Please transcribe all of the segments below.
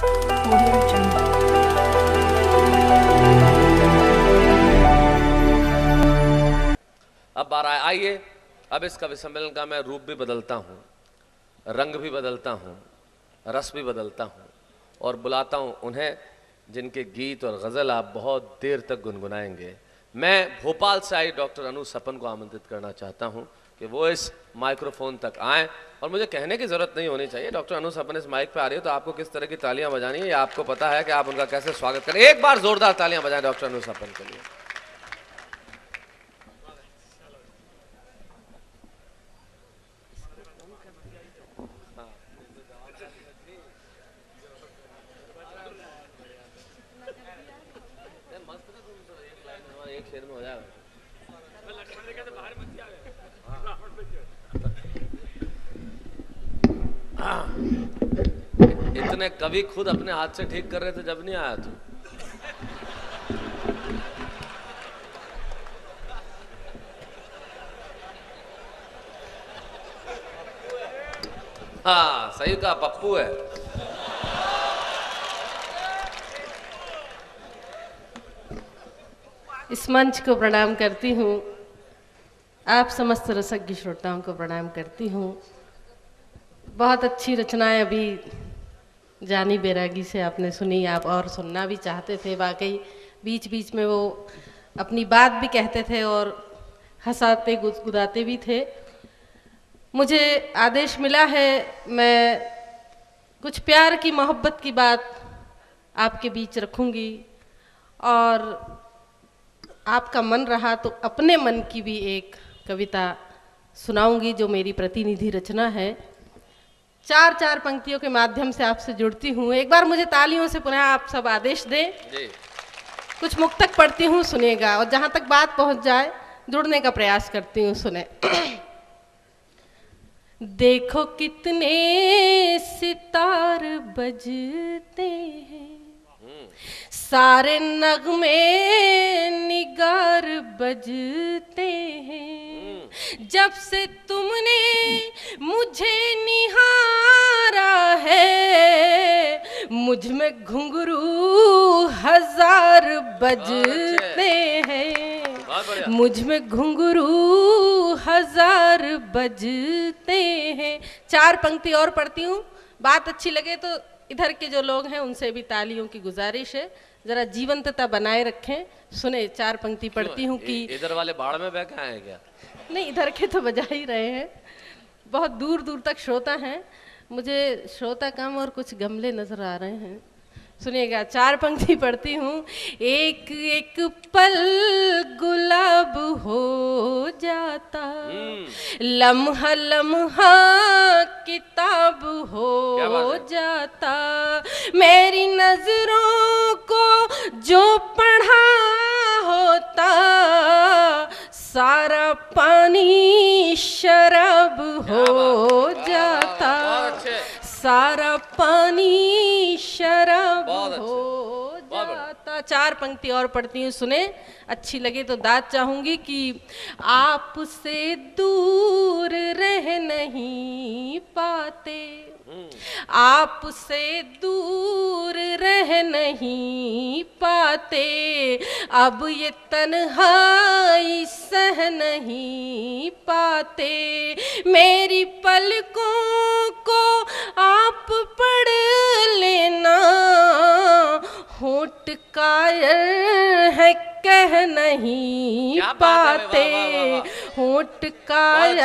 Audio Jungle. अब बार आइए, अब इस कवि सम्मेलन का मैं रूप भी बदलता हूँ, रंग भी बदलता हूँ, रस भी बदलता हूँ और बुलाता हूँ उन्हें जिनके गीत और गज़ल आप बहुत देर तक गुनगुनाएंगे। मैं भोपाल से आई डॉक्टर अनु सपन को आमंत्रित करना चाहता हूँ कि वो इस माइक्रोफोन तक आएँ और मुझे कहने की ज़रूरत नहीं होनी चाहिए। डॉक्टर अनु सपन इस माइक पे आ रही हो तो आपको किस तरह की तालियां बजानी है, या आपको पता है कि आप उनका कैसे स्वागत करें। एक बार जोरदार तालियां बजाएं डॉक्टर अनु सपन के लिए। एक शेर में हो जाएगा। इतने कवि खुद अपने हाथ से ठीक कर रहे थे जब नहीं आया तू। हाँ सही कहा, पप्पू है। इस मंच को प्रणाम करती हूँ, आप समस्त रसज्ञ श्रोताओं को प्रणाम करती हूँ। बहुत अच्छी रचनाएं अभी जानी बैरागी से आपने सुनी, आप और सुनना भी चाहते थे। वाकई बीच बीच में वो अपनी बात भी कहते थे और हंसाते गुदगुदाते भी थे। मुझे आदेश मिला है मैं कुछ प्यार की मोहब्बत की बात आपके बीच रखूँगी और आपका मन रहा तो अपने मन की भी एक कविता सुनाऊंगी जो मेरी प्रतिनिधि रचना है। चार चार पंक्तियों के माध्यम से आपसे जुड़ती हूँ। एक बार मुझे तालियों से पुनः आप सब आदेश दें। कुछ मुक्तक पढ़ती हूँ, सुनिएगा और जहाँ तक बात पहुँच जाए जुड़ने का प्रयास करती हूँ, सुने। देखो कितने सितार बजते हैं, सारे नगमे निगार बजते हैं। जब से तुमने मुझे निहारा है, मुझ में घुंघरू हजार बजते हैं, मुझ में घुंघरू हजार बजते हैं। चार पंक्ति और पढ़ती हूँ, बात अच्छी लगे तो इधर के जो लोग हैं उनसे भी तालियों की गुजारिश है, जरा जीवंतता बनाए रखें। सुने, चार पंक्ति पढ़ती हूँ कि इधर वाले बाढ़ में बह के आए क्या? नहीं, इधर के तो बजा ही रहे हैं, बहुत दूर दूर तक श्रोता हैं। मुझे श्रोता कम और कुछ गमले नजर आ रहे हैं। सुनिएगा, चार पंक्ति पढ़ती हूँ। एक एक पल गुलाब हो जाता, लम्हा लम्हा किताब हो जाता, मेरी नजरों को जो पढ़ा होता, सारा पानी शराब हो जाता, सारा पानी शराब हो जाता। चार पंक्ति और पढ़ती हूँ, सुने, अच्छी लगे तो दाद चाहूंगी कि आपसे दूर रह नहीं पाते, आपसे दूर रह नहीं पाते, अब ये तन्हाई सह नहीं पाते, मेरी पलकों को आप पढ़ लेना, होंठ कायर है कह नहीं पाते, होंठ कायर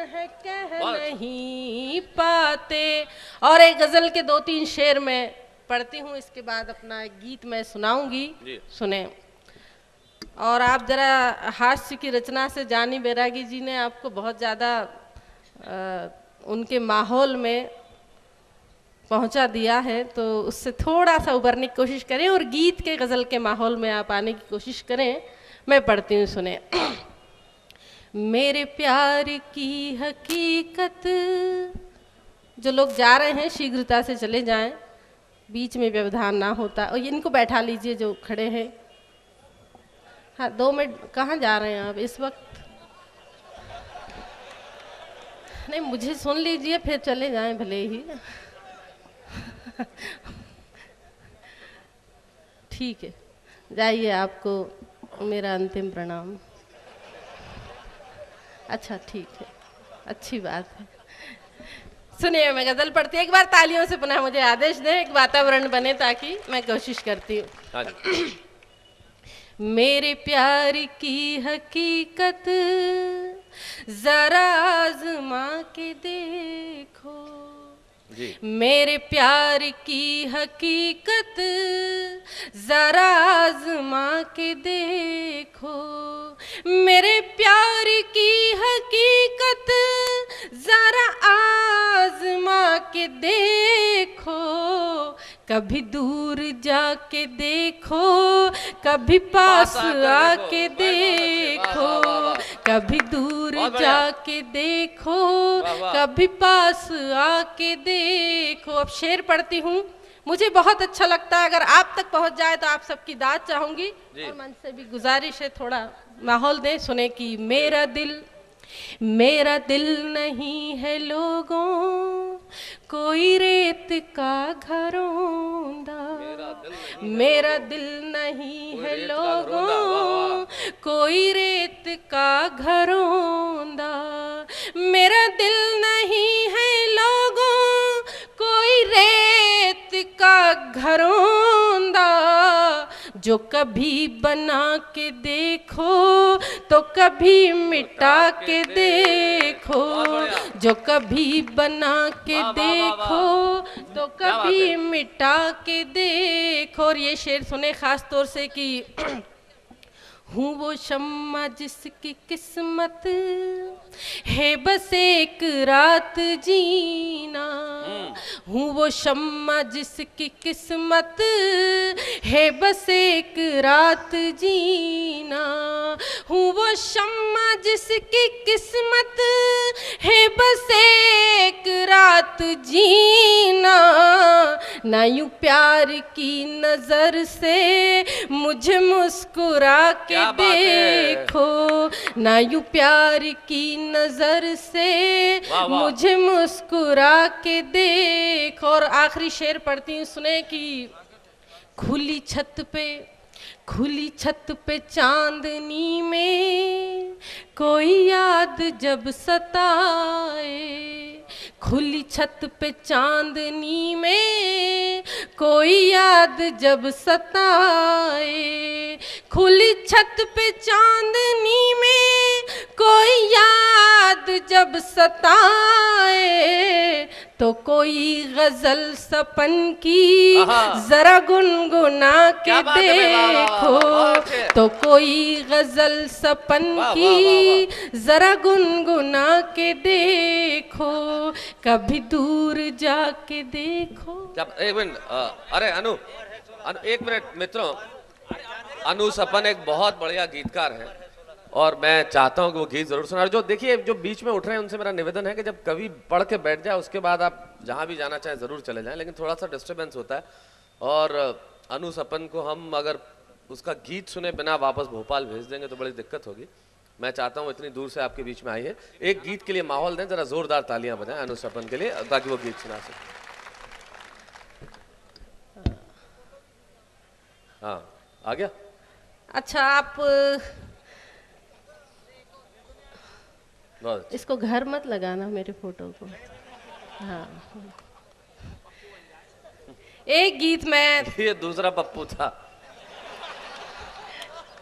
है कह नहीं पाते। और एक गजल के दो तीन शेर मैं पढ़ती हूँ, इसके बाद अपना एक गीत मैं सुनाऊंगी, सुने। और आप जरा हास्य की रचना से जानी बैरागी जी ने आपको बहुत ज़्यादा उनके माहौल में पहुंचा दिया है, तो उससे थोड़ा सा उबरने की कोशिश करें और गीत के गज़ल के माहौल में आप आने की कोशिश करें। मैं पढ़ती हूँ, सुने। मेरे प्यार की हकीकत, जो लोग जा रहे हैं शीघ्रता से चले जाएं, बीच में व्यवधान ना होता। और इनको बैठा लीजिए जो खड़े हैं। हाँ, 2 मिनट, कहाँ जा रहे हैं आप इस वक्त? नहीं, मुझे सुन लीजिए फिर चले जाएं भले ही। ठीक है, जाइए, आपको मेरा अंतिम प्रणाम। अच्छा ठीक है, अच्छी बात है। सुनिए, मैं गजल पढ़ती, एक बार तालियों से पुनः मुझे आदेश दें, एक वातावरण बने ताकि मैं कोशिश करती हूँ। मेरे प्यार की हकीकत जरा आज़मा के देखो जी। मेरे प्यार की हकीकत जरा आज़मा के देखो, मेरे प्यार की हकीकत जरा आज़मा के देखो, कभी दूर जाके देखो, कभी पास आके देखो, कभी दूर जाके देखो, कभी पास आके देखो। अब शेर पढ़ती हूँ, मुझे बहुत अच्छा लगता है, अगर आप तक पहुँच जाए तो आप सबकी दाद चाहूंगी, और मन से भी गुजारिश है थोड़ा माहौल दें सुने की। मेरा दिल नहीं है लोगों कोई रेत का घरौंदा, मेरा दिल नहीं है लोगों कोई रेत का घरौंदा, मेरा दिल नहीं है लोगों कोई रेत का घरौंदा, जो कभी बना के देखो तो कभी मिटा के देखो, जो कभी बना के देखो तो कभी मिटा के देखो। और ये शेर सुने खास तौर से कि हूँ वो शम्मा जिसकी किस्मत है बस एक रात जीना, हूँ वो शम्मा जिसकी किस्मत है बस एक रात जीना, हूँ वो शम्मा जिसकी किस्मत है बस एक रात जीना, ना यूं प्यार की नजर से मुझे मुस्कुरा के देखो, ना यूं प्यार की नजर से मुझे मुस्कुरा के देखो। और आखिरी शेर पढ़ती हूँ, सुने कि खुली छत पे चांदनी में कोई याद जब सताए, खुली छत पे चांदनी में कोई याद जब सताए, खुली छत पे चांदनी में कोई याद जब सताए, तो कोई गजल सपन की जरा गुनगुना के देखो, तो कोई गजल सपन की जरा गुनगुना के देखो, कभी दूर जाके देखो। एक मिनट, अरे अनु एक मिनट मित्रों, अनु सपन एक बहुत बढ़िया गीतकार है और मैं चाहता हूं कि वो गीत जरूर सुना। जो देखिए, जो बीच में उठ रहे हैं उनसे मेरा निवेदन है कि जब कभी पढ़ के बैठ जाए उसके बाद आप जहां भी जाना चाहें जरूर चले जाएं, लेकिन थोड़ा सा डिस्टर्बेंस होता है। और अनु सपन को हम अगर उसका गीत सुने बिना वापस भोपाल भेज देंगे तो बड़ी दिक्कत होगी। मैं चाहता हूँ इतनी दूर से आपके बीच में आई है, एक गीत के लिए माहौल दें, जरा जोरदार तालियां बजाएं अनु सपन के लिए ताकि वो गीत सुना सके। हाँ, आ गया। अच्छा, आप इसको घर मत लगाना मेरे फोटो को। हाँ, एक गीत में ये दूसरा पप्पू था,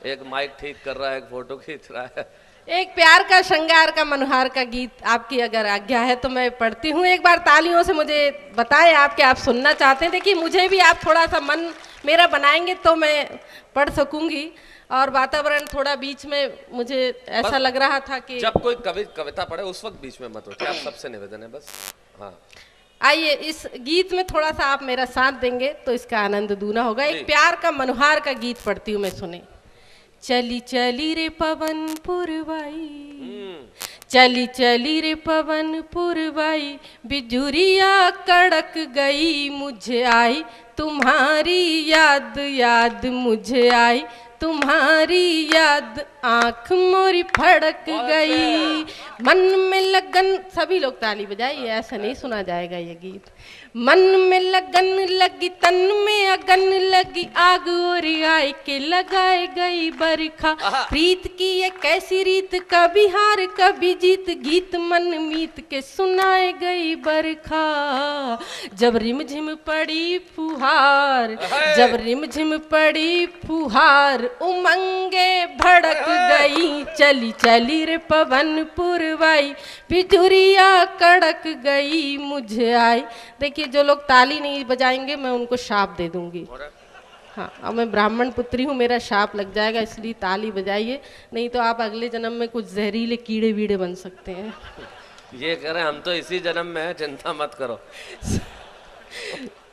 एक माइक ठीक कर रहा है, एक फोटो खींच रहा है। एक प्यार का श्रृंगार का मनोहार का गीत आपकी अगर आज्ञा है तो मैं पढ़ती हूँ। एक बार तालियों से मुझे बताएं आप कि आप सुनना चाहते हैं। देखिए, मुझे भी आप थोड़ा सा मन मेरा बनाएंगे तो मैं पढ़ सकूंगी, और वातावरण थोड़ा बीच में मुझे ऐसा लग रहा था कि जब कोई कविता पढ़े उस वक्त बीच में मत उठे, आप सबसे निवेदन है बस। हाँ, आइए, इस गीत में थोड़ा सा आप मेरा साथ देंगे तो इसका आनंद दूना होगा। एक प्यार का मनोहार का गीत पढ़ती हूँ मैं, सुने। चली चली रे पवन पुरवाई, चली चली रे पवन पुरवाई, बिजुरिया कड़क गई, मुझे आई तुम्हारी याद, याद मुझे आई तुम्हारी याद, आंख मोरी फड़क गई, मन में लगन। सभी लोग ताली बजाइए, ऐसा नहीं सुना जाएगा ये गीत। मन में लगन लगी, तन में अगन लगी, आग और आए के लगाए गई बरखा। प्रीत की ये कैसी रीत, कभी हार कभी जीत, गीत मन मीत के सुनाए गई बरखा। जब रिमझिम पड़ी फुहार, जब रिमझिम पड़ी फुहार, उमंगे भड़क गई, चली चली रे पवन पुरवाई, बिजुरिया कड़क गई मुझे आई। देखिए जो लोग ताली नहीं बजाएंगे मैं उनको शाप दे दूंगी। हाँ, अब मैं ब्राह्मण पुत्री हूँ, मेरा शाप लग जाएगा, इसलिए ताली बजाइए, नहीं तो आप अगले जन्म में कुछ जहरीले कीड़े वीड़े बन सकते हैं। ये कह रहे हम तो इसी जन्म में हैं, चिंता मत करो।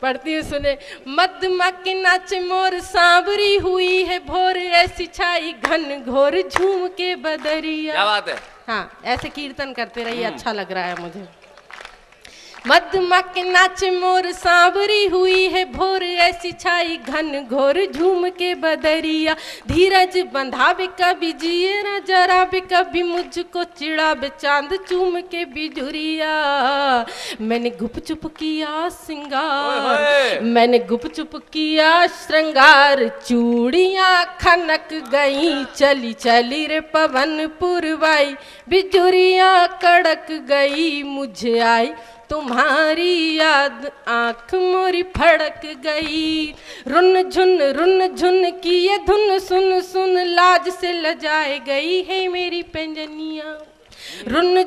पढ़ती हूँ, सुने। मधमा के नाच मोर सांवरी हुई है भोर, ऐसी छाई घन घोर झूम के बदरिया। क्या बात है। हाँ, ऐसे कीर्तन करते रहिए, अच्छा लग रहा है मुझे। मधमा के नाच मोर सांवरी हुई है भोर, ऐसी छाई घन घोर झूम के बदरिया। धीरज बंधावे कभी जिए न जरा भी, कभी मुझको चिढ़ावे चांद चूम के बिजुरिया। मैंने गुप चुप किया सिंगार, मैंने गुप चुप किया श्रृंगार, चूड़ियां खनक गई, चली चली रे पवन पुरवाई, बिजुरिया कड़क गई मुझे आई, तुम्हारी याद आँख मोरी फड़क गई। रुन झुन की ये धुन सुन सुन, लाज से लजाए गई है मेरी पैंजनिया। रुन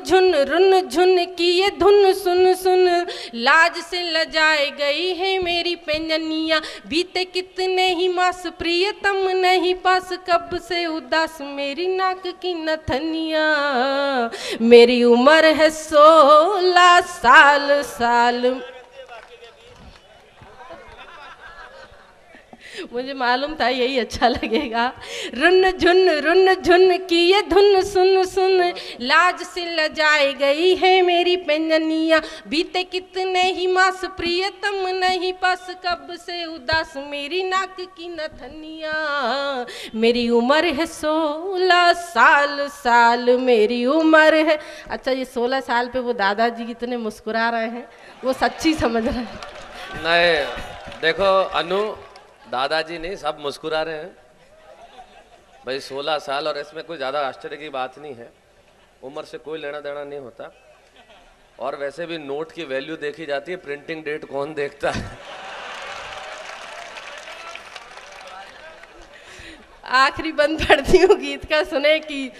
झुन की ये धुन सुन सुन, लाज से लजाए गई है मेरी पैंजनिया। बीते कितने ही मास प्रियतम नहीं पास, कब से उदास मेरी नाक की नथनिया। मेरी उम्र है 16 साल। मुझे मालूम था यही अच्छा लगेगा। रुन झुन की ये धुन सुन सुन, लाज से लजाई गई है मेरी पैंजनिया। बीते कितने ही मास प्रियतम नहीं पास, कब से उदास मेरी नाक की नथनिया। मेरी उम्र है 16 साल मेरी उम्र है। अच्छा, ये 16 साल पे वो दादाजी कितने मुस्कुरा रहे हैं, वो सच्ची समझ रहे हैं। नहीं देखो अनु, दादाजी नहीं, सब मुस्कुरा रहे हैं भाई। 16 साल, और इसमें कोई ज़्यादा आश्चर्य की बात नहीं है, उम्र से कोई लेना देना नहीं होता। और वैसे भी नोट की वैल्यू देखी जाती है, प्रिंटिंग डेट कौन देखता है। आखिरी बंद पढ़ती हूँ गीत का, सुने कि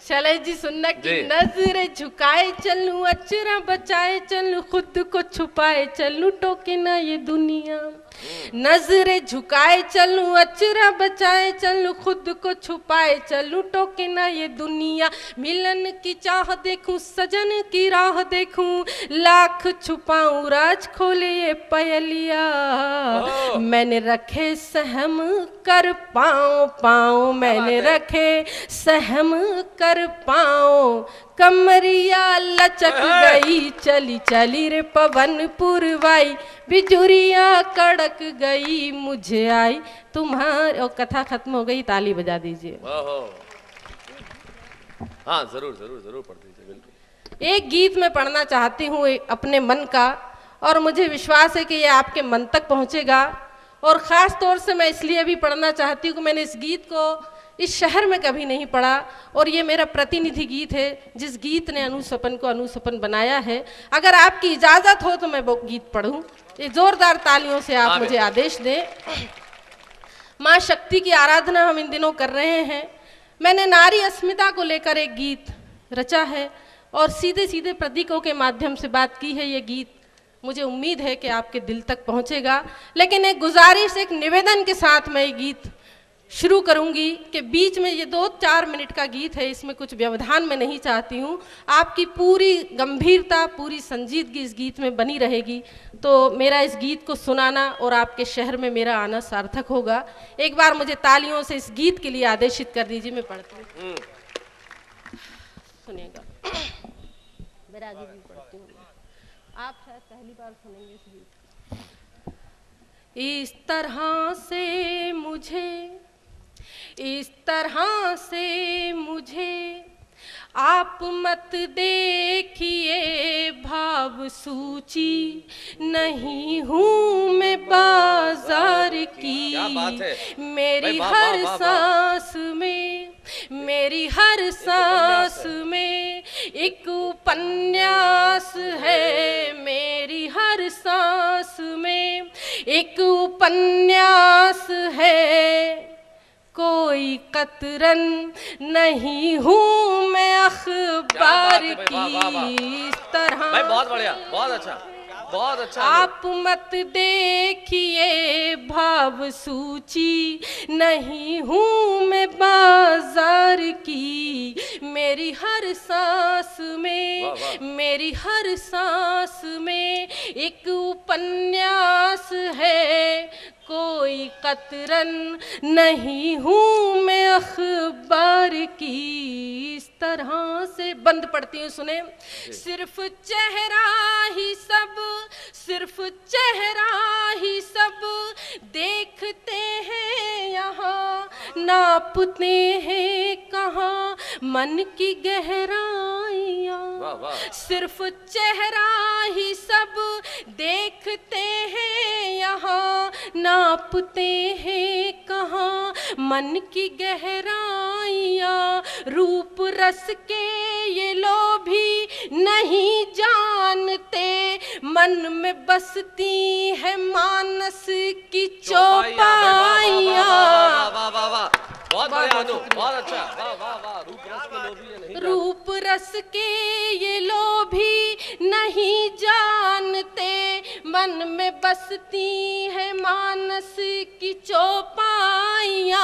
शैलेश जी सुनना कि नजरे झुकाए चलूं, अचरा बचाए चलूं, खुद को छुपाए चलूं, टोके ना ये दुनिया। नजरे झुकाए चलूं, अचरा बचाए चलूं, खुद को छुपाए चलूं, टोके ना ये दुनिया। मिलन की चाह देखूं, सजन की राह देखूं, लाख छुपाऊं राज खोले ये पयलिया। मैंने रखे सहम कर पाँव, मैंने रखे सहम कर पाँव, कमरिया लचक गई, चली चली रे पवन पुरवाई, बिजुरिया कड़क गई मुझे आई तुम्हारी। और कथा खत्म हो गई, ताली बजा दीजिए। हाँ जरूर जरूर जरूर पढ़ दीजिए, बिल्कुल। एक गीत मैं पढ़ना चाहती हूँ अपने मन का, और मुझे विश्वास है कि ये आपके मन तक पहुँचेगा। और ख़ास तौर से मैं इसलिए भी पढ़ना चाहती हूँ कि मैंने इस गीत को इस शहर में कभी नहीं पढ़ा, और ये मेरा प्रतिनिधि गीत है जिस गीत ने अनुसपन को अनुसपन बनाया है। अगर आपकी इजाज़त हो तो मैं वो गीत पढ़ूं। ये जोरदार तालियों से आप मुझे आदेश दें। माँ शक्ति की आराधना हम इन दिनों कर रहे हैं। मैंने नारी अस्मिता को लेकर एक गीत रचा है और सीधे सीधे प्रतीकों के माध्यम से बात की है। ये गीत मुझे उम्मीद है कि आपके दिल तक पहुंचेगा। लेकिन एक गुजारिश, एक निवेदन के साथ मैं ये गीत शुरू करूंगी कि बीच में ये 2-4 मिनट का गीत है, इसमें कुछ व्यवधान मैं नहीं चाहती हूँ। आपकी पूरी गंभीरता, पूरी संजीदगी इस गीत में बनी रहेगी, तो मेरा इस गीत को सुनाना और आपके शहर में मेरा आना सार्थक होगा। एक बार मुझे तालियों से इस गीत के लिए आदेशित कर दीजिए। मैं पढ़ती हूँ, सुनिएगा। बैरागी जी पढ़ती हूँ, आप शायद पहली बार सुनेंगे इस गीत। इस तरह से मुझे आप मत देखिए भाव सूची, नहीं हूँ मैं बाजार की। क्या बात है मेरी हर सांस में, मेरी हर सांस में एक उपन्यास है, मेरी हर सांस में एक उपन्यास है। कोई कतरन नहीं हूँ मैं अखबार की इस तरह। भाई बहुत बढ़िया, बहुत अच्छा, बहुत अच्छा। आप मत देखिए भाव सूची, नहीं हूँ मैं बाजार की। मेरी हर सांस में, मेरी हर सांस में एक उपन्यास है। कोई कतरन नहीं हूँ मैं अखबार की इस तरह से। बंद पढ़ती हूँ, सुने। सिर्फ चेहरा ही सब, सिर्फ चेहरा ही सब देखते हैं यहाँ, नापते हैं कहाँ मन की गहराइयाँ। सिर्फ चेहरा ही सब देखते हैं यहाँ, नापते हैं कहाँ मन की गहराइयाँ। रूप रस के ये लोभी नहीं जानते, मन में बसती है मानस की चौपाइयाँ। बहुत बढ़िया अनु, बहुत अच्छा, वाह वाह वाह। रूप रस के ये लोभी नहीं जानते, मन में बसती है मानस की चौपाइयाँ।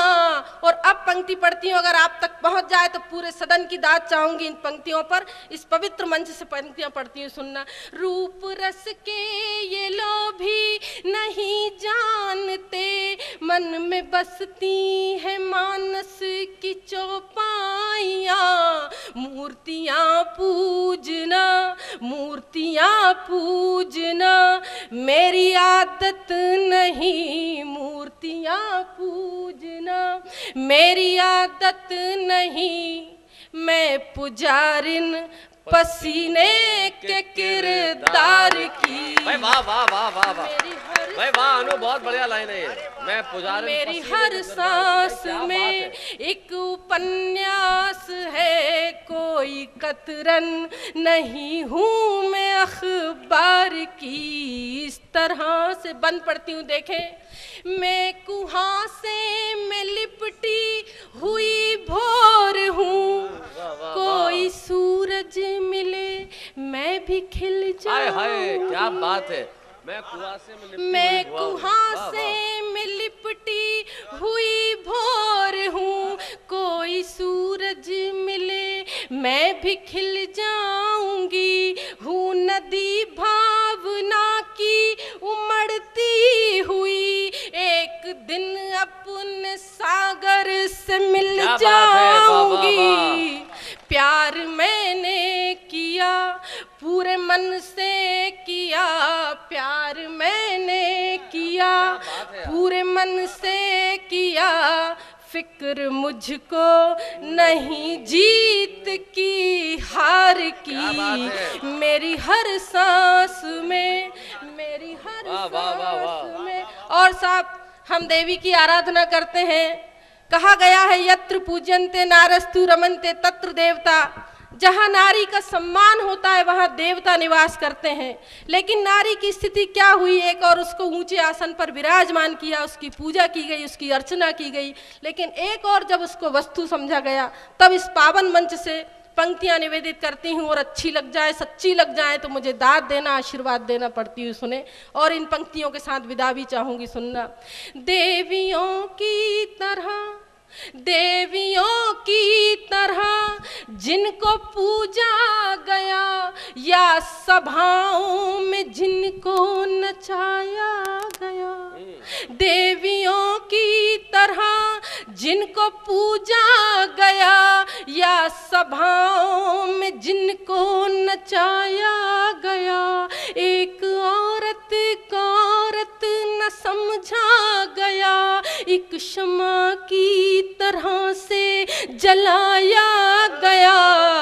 और अब पंक्ति पढ़ती हूँ, अगर आप तक पहुँच जाए तो पूरे सदन की दाद चाहूंगी इन पंक्तियों पर। इस पवित्र मंच से पंक्तियाँ पढ़ती हूँ, सुनना। रूप रस के ये लोभी नहीं जानते, मन में बसती है मानस की चौपाइयाँ। मूर्तियाँ पूजना, मूर्तियाँ पूजना मेरी आदत नहीं, मूर्तियाँ पूजना मेरी आदत नहीं। मैं पुजारिन पसीने के किरदार की। भाई वाह वाह वाह वाह वाह, भाई वाह अनु, बहुत बढ़िया लाइन है ये। मैं पुजारी, मेरी हर सांस में एक उपन्यास है। कोई कतरन नहीं हूँ मैं अखबार की इस तरह से। बंद पढ़ती हूँ, देखें। मैं कुहासे में लिपटी हुई भोर हूँ, कोई सूरज मिले मैं भी खिल जाऊं। हाय क्या बात है। मैं कुहासे में लिपटी हुई भोर हूँ, कोई सूरज मिले मैं भी खिल जाऊंगी। हूँ नदी भावना की उमड़ती हुई, एक दिन अपने सागर से मिल जाऊंगी। प्यार मैंने किया पूरे मन से किया, प्यार मैंने किया पूरे मन से किया। फिक्र मुझको नहीं जीत की हार की। मेरी हर सांस में, मेरी हर सांस में। और साहब, हम देवी की आराधना करते हैं। कहा गया है यत्र पूजन्ते नारस्तु रमन्ते तत्र देवता। जहाँ नारी का सम्मान होता है वहाँ देवता निवास करते हैं। लेकिन नारी की स्थिति क्या हुई, एक और उसको ऊंचे आसन पर विराजमान किया, उसकी पूजा की गई, उसकी अर्चना की गई। लेकिन एक और जब उसको वस्तु समझा गया, तब इस पावन मंच से पंक्तियां निवेदित करती हूँ। और अच्छी लग जाए, सच्ची लग जाए तो मुझे दाद देना, आशीर्वाद देना पड़ती हूँ, सुने। और इन पंक्तियों के साथ विदा भी चाहूंगी, सुनना। देवियों की तरह, देवियों की तरह जिनको पूजा गया, या सभाओं में जिनको नचाया गया। देवियों की तरह जिनको पूजा गया या सभाओं में जिनको नचाया गया, एक औरत को औरत न समझा गया, एक शमा की तरह से जलाया गया।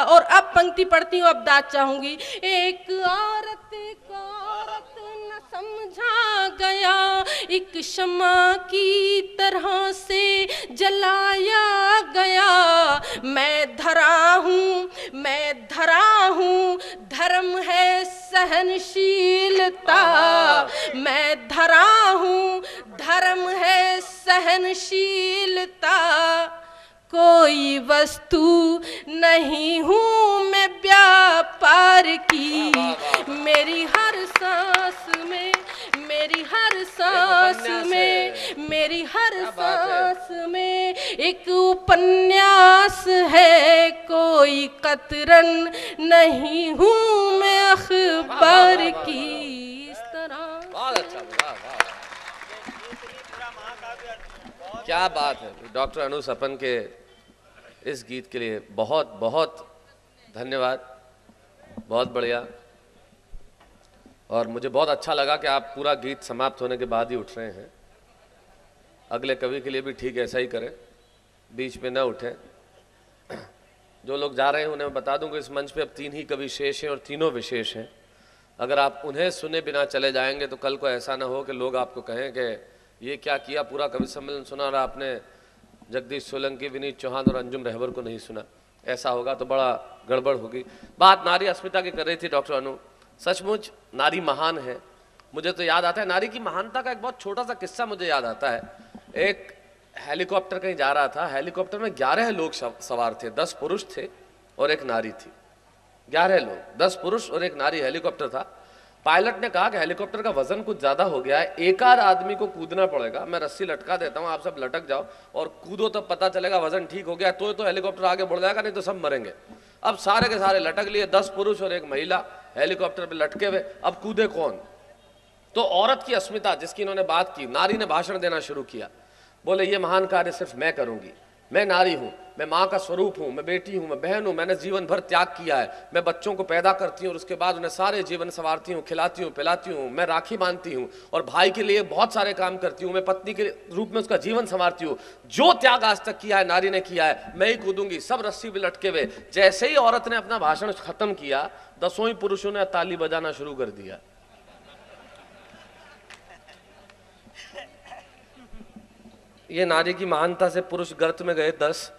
और अब पंक्ति पढ़ती हूँ, अब दाद चाहूंगी। एक औरत को औरत न समझा गया, एक शमा की तरह से जलाया गया। मैं धरा हूँ, मैं धरा हूँ, धर्म है सहनशीलता। मैं धरा हूँ, धर्म है सहनशीलता। कोई वस्तु नहीं हूँ मैं व्यापार की, मेरी हर सांस में, मेरी हर सांस में, मेरी हर सांस में एक उपन्यास है। कोई कतरन नहीं हूँ मैं अखबार की। इस तरह बहुत अच्छा, क्या बात है। डॉक्टर अनु सपन के इस गीत के लिए बहुत बहुत धन्यवाद, बहुत बढ़िया। और मुझे बहुत अच्छा लगा कि आप पूरा गीत समाप्त होने के बाद ही उठ रहे हैं। अगले कवि के लिए भी ठीक ऐसा ही करें, बीच में न उठें। जो लोग जा रहे हैं उन्हें मैं बता दूं कि इस मंच पे अब 3 ही कवि शेष हैं और तीनों विशेष हैं। अगर आप उन्हें सुने बिना चले जाएंगे तो कल को ऐसा ना हो कि लोग आपको कहें कि ये क्या किया, पूरा कवि सम्मेलन सुना और आपने जगदीश सोलंकी, विनीत चौहान और अंजुम रहबर को नहीं सुना। ऐसा होगा तो बड़ा गड़बड़ होगी। बात नारी अस्मिता की कर रही थी डॉक्टर अनु। सचमुच नारी महान है। मुझे तो याद आता है नारी की महानता का एक बहुत छोटा सा किस्सा मुझे याद आता है। एक हेलीकॉप्टर कहीं जा रहा था, हेलीकॉप्टर में 11 लोग सवार थे, 10 पुरुष थे और एक नारी थी। 11 लोग, 10 पुरुष और एक नारी हेलीकॉप्टर था। पायलट ने कहा कि हेलीकॉप्टर का वजन कुछ ज्यादा हो गया है, एक आध आदमी को कूदना पड़ेगा, मैं रस्सी लटका देता हूँ, आप सब लटक जाओ और कूदो, तब पता चलेगा वजन ठीक हो गया तो हेलीकॉप्टर आगे बढ़ जाएगा, नहीं तो सब मरेंगे। अब सारे के सारे लटक लिए, 10 पुरुष और एक महिला हेलीकॉप्टर पे लटके हुए। अब कूदे कौन? तो औरत की अस्मिता जिसकी इन्होंने बात की, नारी ने भाषण देना शुरू किया। बोले ये महान कार्य सिर्फ मैं करूंगी, मैं नारी हूं, मैं माँ का स्वरूप हूं, मैं बेटी हूं, मैं बहन हूं, मैंने जीवन भर त्याग किया है, मैं बच्चों को पैदा करती हूं और उसके बाद उन्हें सारे जीवन संवारती हूं, खिलाती हूं, पिलाती हूं, मैं राखी बांधती हूं और भाई के लिए बहुत सारे काम करती हूं, मैं पत्नी के रूप में उसका जीवन संवारती हूं। जो त्याग आज तक किया है नारी ने किया है, मैं ही कूदूंगी। सब रस्सी पे लटके हुए। जैसे ही औरत ने अपना भाषण खत्म किया, 10 ही पुरुषों ने ताली बजाना शुरू कर दिया। ये नारी की महानता से पुरुष गर्त में गए 10